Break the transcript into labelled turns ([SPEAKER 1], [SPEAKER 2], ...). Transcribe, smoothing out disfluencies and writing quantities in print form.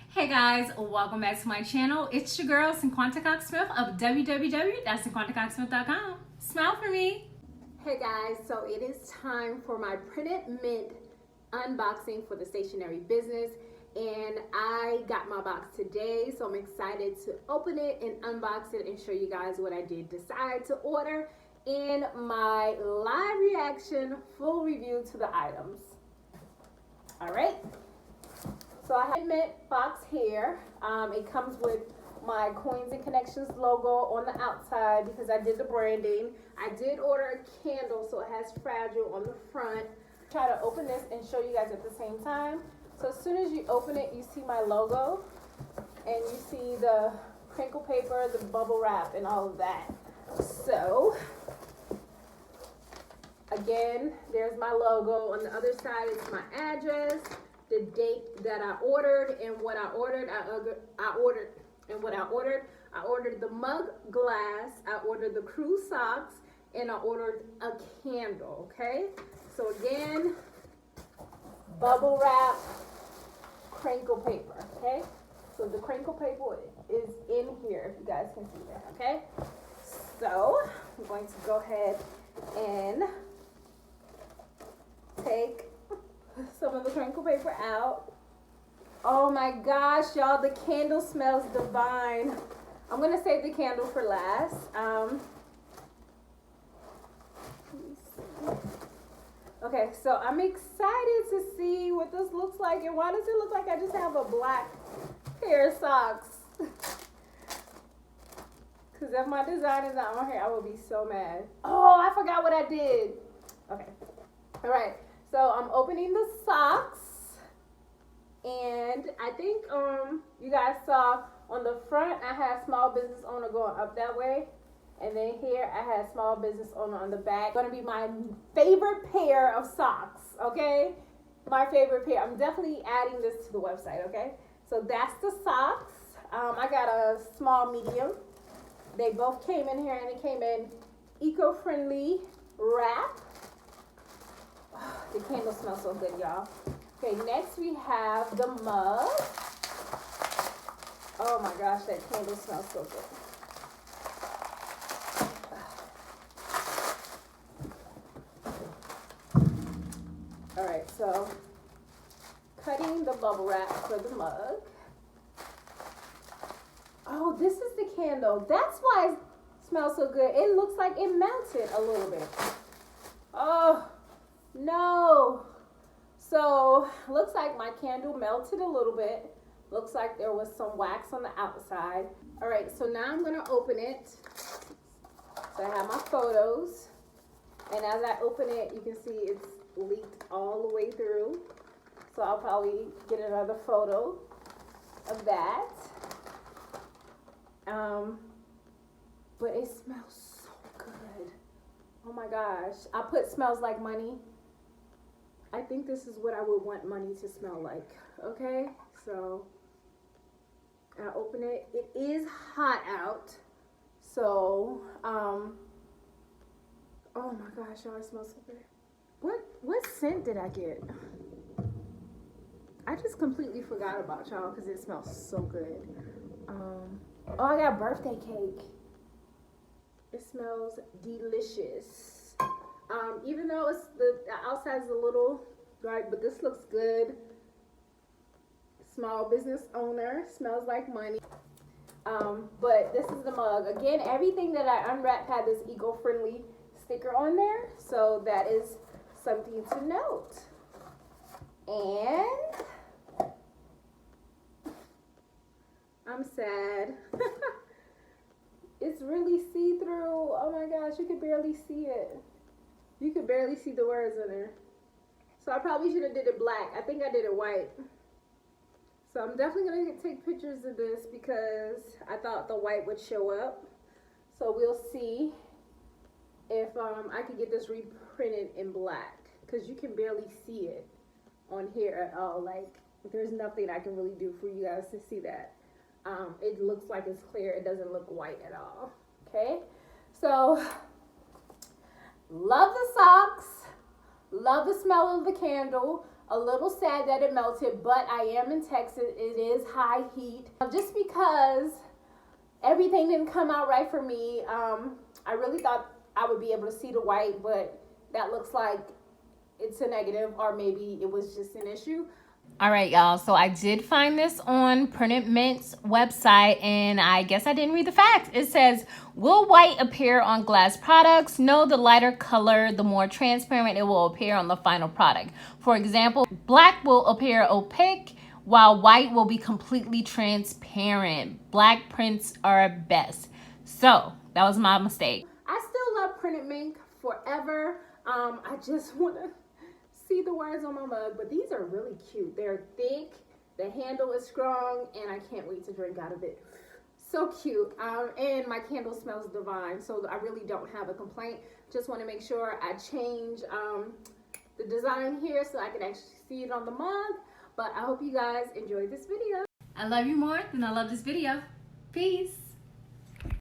[SPEAKER 1] Hey guys, welcome back to my channel. It's your girl, Cinquanta Cox-Smith of www.cinquantacoxsmith.com. Smile for me. Hey guys, so it is time for my printed mint unboxing for the stationery business. And I got my box today, so I'm excited to open it and unbox it and show you guys what I did decide to order in my live reaction, full review to the items. All right. So I have a mint box here. It comes with my Coins and Connections logo on the outside because I did the branding. I did order a candle, so it has fragile on the front. Try to open this and show you guys at the same time. So as soon as you open it, you see my logo and you see the crinkle paper, the bubble wrap, and all of that. So again, there's my logo. On the other side is my address, the date that I ordered, and what I ordered. I ordered the mug glass, I ordered the crew socks, and I ordered a candle. Okay, so again, bubble wrap, crinkle paper. Okay, so the crinkle paper is in here, if you guys can see that. Okay, so I'm going to go ahead and take some of the crinkle paper out. Oh my gosh, y'all, the candle smells divine. I'm gonna save the candle for last. Okay, so I'm excited to see what this looks like. And why does it look like I just have a black pair of socks? Because if my design is not on here, I will be so mad. Oh, I forgot what I did. Okay, all right. So I'm opening the socks, and I think you guys saw on the front I had small business owner going up that way, and then here I had small business owner on the back. Gonna be my favorite pair of socks, okay? My favorite pair. I'm definitely adding this to the website, okay? So that's the socks. I got a small, medium. They both came in here, and it came in eco-friendly wrap. The candle smells so good, y'all. Okay, next we have the mug. Oh my gosh, that candle smells so good. All right, so cutting the bubble wrap for the mug. Oh, this is the candle. That's why it smells so good. It looks like it melted a little bit. Oh. No. So looks like my candle melted a little bit. Looks like there was some wax on the outside. All right, so now I'm gonna open it. So I have my photos, and as I open it, you can see it's leaked all the way through. So I'll probably get another photo of that. But it smells so good. Oh my gosh. I put smells like money. I think this is what I would want money to smell like. Okay, so I open it. It is hot out, so oh my gosh, y'all, it smells so good. What scent did I get? I just completely forgot about y'all because it smells so good. Oh, I got birthday cake. It smells delicious. Even though it's the outside is a little dry, but this looks good. Small business owner, smells like money. But this is the mug. Again, everything that I unwrapped had this eco-friendly sticker on there, so that is something to note. And I'm sad. It's really see-through. Oh my gosh, you could barely see it. You could barely see the words in there. So I probably should have did it black. I think I did it white. So I'm definitely going to take pictures of this because I thought the white would show up. So we'll see if I could get this reprinted in black, because you can barely see it on here at all. Like, there's nothing I can really do for you guys to see that. It looks like it's clear. It doesn't look white at all. Okay, so love the socks, love the smell of the candle, A little sad that it melted, but I am in Texas. It is high heat. Just because everything didn't come out right for me, I really thought I would be able to see the white, but that looks like it's a negative, or maybe it was just an issue.
[SPEAKER 2] All right, y'all. So I did find this on Printed Mint's website, and I guess I didn't read the facts. It says, will white appear on glass products? No, the lighter color, the more transparent it will appear on the final product. For example, black will appear opaque, while white will be completely transparent. Black prints are best. So that was my mistake.
[SPEAKER 1] I still love Printed Mint forever. I just want to see the words on my mug, but these are really cute. They're thick, the handle is strong, and I can't wait to drink out of it. So cute. And my candle smells divine, so I really don't have a complaint. Just want to make sure I change the design here so I can actually see it on the mug. But I hope you guys enjoyed this video.
[SPEAKER 2] I love you more than I love this video. Peace.